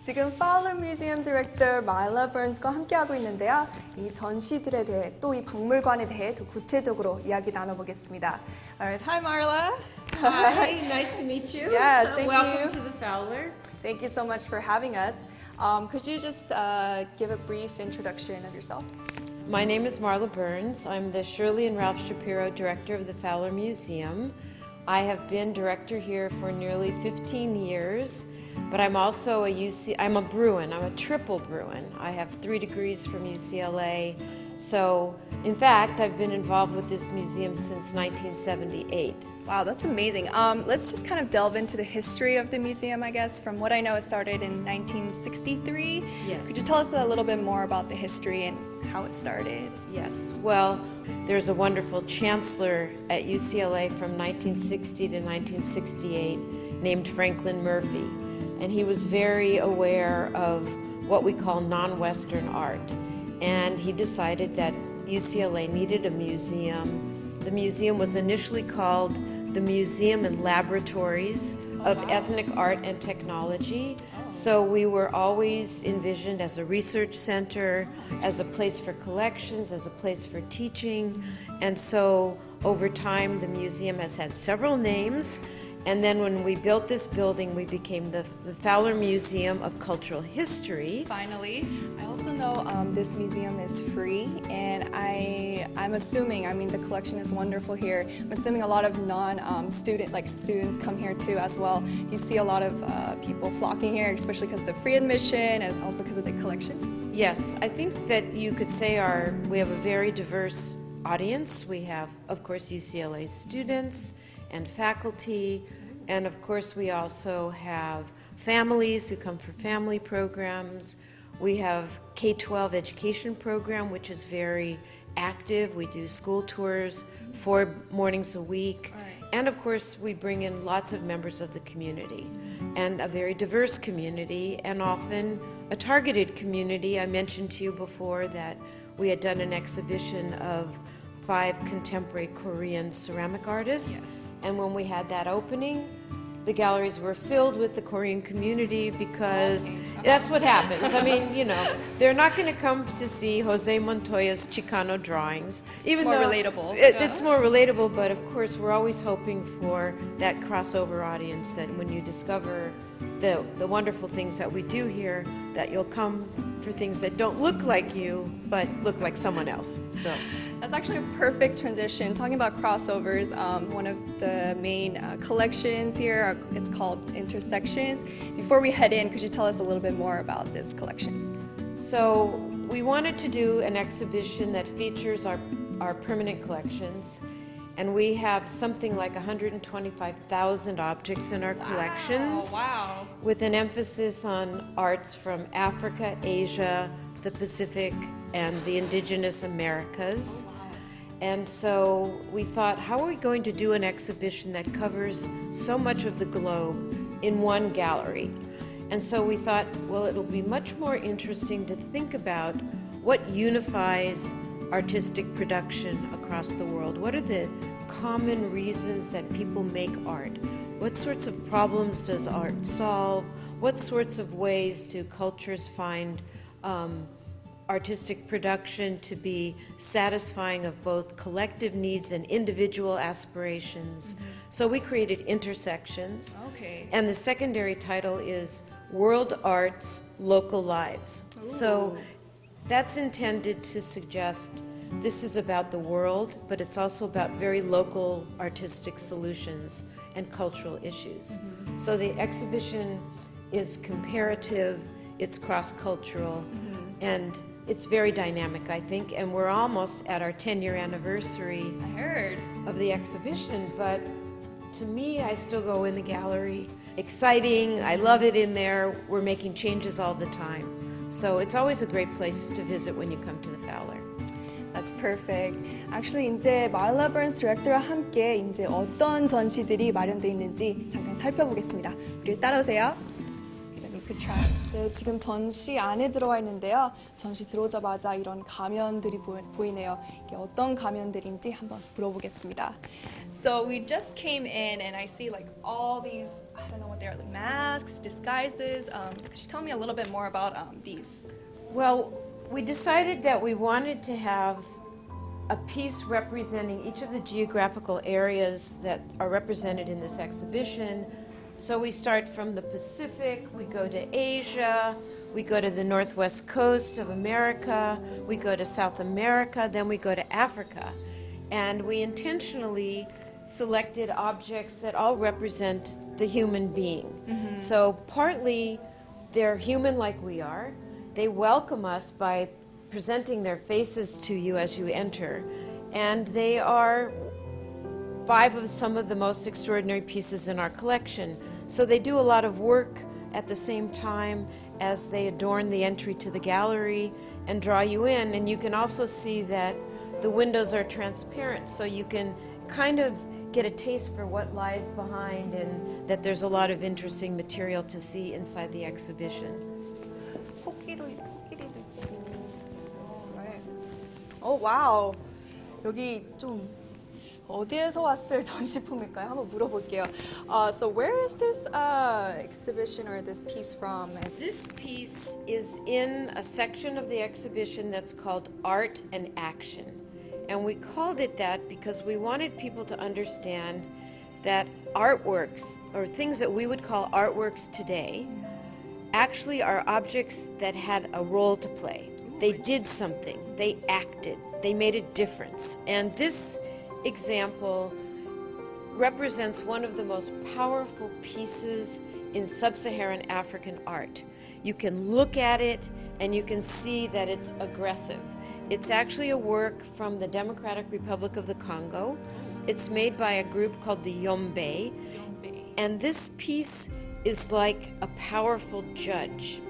지금 Fowler Museum Director Marla Burns과 함께하고 있는데요. 이 전시들에 대해 또 이 박물관에 대해 더 구체적으로 이야기 나눠보겠습니다. Alright, hi Marla. Hi, nice to meet you. Yes, thank Welcome you. to the Fowler. Thank you so much for having us. Could you just give a brief introduction of yourself? My name is Marla Burns. I'm the Shirley and Ralph Shapiro Director of the Fowler Museum. I have been director here for nearly 15 years, but I'm also I'm a Bruin. I'm a triple Bruin. I have 3 degrees from UCLA. So, in fact, I've been involved with this museum since 1978. Wow, that's amazing. Let's just kind of delve into the history of the museum, I guess. From what I know, it started in 1963. Yes. Could you tell us a little bit more about the history and how it started? Yes, well, there's a wonderful chancellor at UCLA from 1960 to 1968 named Franklin Murphy, and he was very aware of what we call non-Western art, and he decided that UCLA needed a museum. The museum was initially called the Museum and Laboratories of Ethnic Art and Technology. So we were always envisioned as a research center, as a place for collections, as a place for teaching. And so over time, the museum has had several names. And then when we built this building, we became the Fowler Museum of Cultural History. Finally, I also know this museum is free, and I'm assuming, I mean, the collection is wonderful here. I'm assuming a lot of students come here too as well. You see a lot of people flocking here, especially because of the free admission and also because of the collection. Yes, I think that you could say we have a very diverse audience. We have, of course, UCLA students and faculty, and of course we also have families who come for family programs. We have K-12 education program, which is very active. We do school tours 4 mornings a week. And of course we bring in lots of members of the community, and a very diverse community, and often a targeted community. I mentioned to you before that we had done an exhibition of 5 contemporary Korean ceramic artists. And when we had that opening, the galleries were filled with the Korean community because that's what happens. I mean, you know, they're not going to come to see Jose Montoya's Chicano drawings. Even more relatable. It's more relatable, but of course we're always hoping for that crossover audience, that when you discover the wonderful things that we do here, that you'll come for things that don't look like you, but look like someone else. So. That's actually a perfect transition. Talking about crossovers, one of the main collections here, it's called Intersections. Before we head in, could you tell us a little bit more about this collection? So we wanted to do an exhibition that features our permanent collections, and we have something like 125,000 objects in our collections. Wow. With an emphasis on arts from Africa, Asia, the Pacific, and the indigenous Americas. And so we thought, how are we going to do an exhibition that covers so much of the globe in one gallery? And so we thought, well, it'll be much more interesting to think about what unifies artistic production across the world. What are the common reasons that people make art? What sorts of problems does art solve? What sorts of ways do cultures find artistic production to be satisfying of both collective needs and individual aspirations? So we created Intersections. Okay. And the secondary title is World Arts, Local Lives. Ooh. So that's intended to suggest this is about the world, but it's also about very local artistic solutions and cultural issues. So the exhibition is comparative, it's cross-cultural, and it's very dynamic, I think, and we're almost at our 10-year anniversary I heard. of the exhibition, but to me, I still go in the gallery. Exciting, I love it in there. We're making changes all the time. So it's always a great place to visit when you come to the Fowler. That's perfect. Actually, 이제 Marla Burns 디렉터와 함께 이제 어떤 전시들이 마련되어 있는지 잠깐 살펴보겠습니다. 우리 따라오세요. So we Good try. 네, 지금 전시 안에 들어와 있는데요. 전시 들어오자마자 이런 가면들이 보이네요. 이게 어떤 가면들인지 한번 물어보겠습니다. So we just came in and I see like all these, I don't know what they are, like masks, disguises. Could you tell me a little bit more about these? Well, we decided that we wanted to have a piece representing each of the geographical areas that are represented in this exhibition. So we start from the Pacific, we go to Asia, we go to the northwest coast of America, we go to South America, then we go to Africa. And we intentionally selected objects that all represent the human being. So partly they're human like we are. They welcome us by presenting their faces to you as you enter. And they are 5 of some of the most extraordinary pieces in our collection. So they do a lot of work at the same time as they adorn the entry to the gallery and draw you in. And you can also see that the windows are transparent, so you can kind of get a taste for what lies behind and that there's a lot of interesting material to see inside the exhibition. 코끼리도 있고. Right. Oh wow. 여기 좀 어디에서 왔을 전시품일까요? 한번 물어볼게요. So where is this exhibition or this piece from? This piece is in a section of the exhibition that's called Art and Action. And we called it that because we wanted people to understand that artworks, or things that we would call artworks today, actually are objects that had a role to play. They did something, they acted, they made a difference. And this example represents one of the most powerful pieces in sub-Saharan African art. You can look at it and you can see that it's aggressive. It's actually a work from the Democratic Republic of the Congo. It's made by a group called the Yombe. And this piece is like a powerful judge,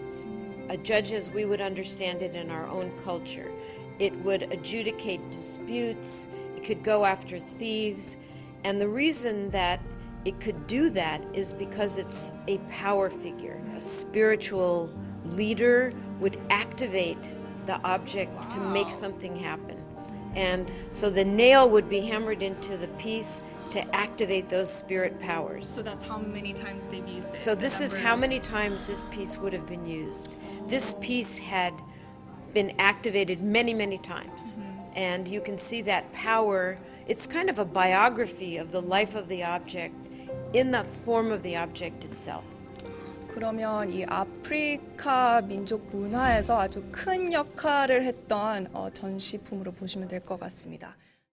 a judge as we would understand it in our own culture. It would adjudicate disputes, it could go after thieves, and the reason that it could do that is because it's a power figure. A spiritual leader would activate the object to make something happen. And so the nail would be hammered into the piece to activate those spirit powers. So that's how many times they've used it. So this is how many times this piece would have been used. This piece had been activated many, many times. And you can see that power. It's kind of a biography of the life of the object in the form of the object itself. 그러면 이 아프리카 민족 문화에서 아주 큰 역할을 했던 전시품으로 보시면 될 것 같습니다.